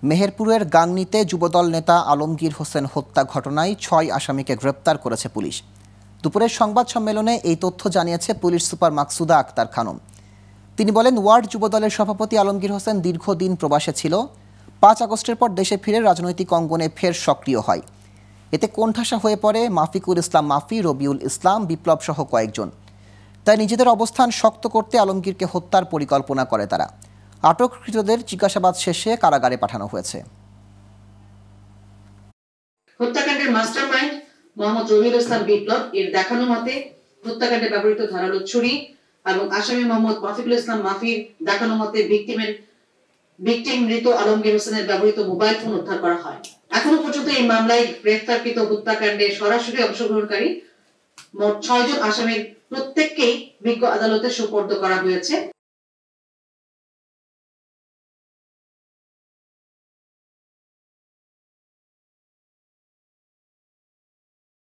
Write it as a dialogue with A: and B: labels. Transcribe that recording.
A: মেহেরপুরের গাংনীতে যুবদল নেতা আলমগীর হোসেন হত্যা ঘটনায় ৬ আসামিকে গ্রেপ্তার করেছে পুলিশ। দুপুরের সংবাদ সম্মেলনে এই তথ্য জানিয়েছে পুলিশ সুপার মাকসুদা আক্তার খানম। তিনি বলেন, ওয়ার্ড যুবদলের সভাপতি আলমগীর হোসেন দীর্ঘদিন প্রবাসে ছিল। ৫ আগস্টের পর দেশে ফিরে রাজনৈতিক অঙ্গনে ফের সক্রিয় হয়। এতে কোণঠাসা হয়ে পড়ে মাফিকুল ইসলাম মাফি, রবিউল ইসলাম, বিপ্লব সহ কয়েকজন। তাই নিজেদের অবস্থান শক্ত করতে আলমগীরকে হত্যার পরিকল্পনা করে তারা। আটককৃতদের জিজ্ঞাসাবাদ শেষে কারাগারে পাঠানো হয়েছে।
B: হত্যাকাণ্ডের মাস্টারমাইন্ড মোহাম্মদ রবিউল ইসলাম বিপ্লব এর দেখানো মতে হত্যাকাণ্ডে ব্যবহৃত ধারালো ছুরি এবং আসামি মোহাম্মদ মাফিকুল ইসলাম মাফির দেখানো মতে ভিকটিম মৃত আলমগীর হোসেনের ব্যবহৃত মোবাইল ফোন উদ্ধার করা হয়। এখনো পর্যন্ত এই মামলায় গ্রেফতারকৃত হত্যাকাণ্ডে সরাসরি অংশগ্রহণকারী মোট ৬ জন আসামির প্রত্যেককেই বিজ্ঞ আদালতে সোপর্দ করা হয়েছে।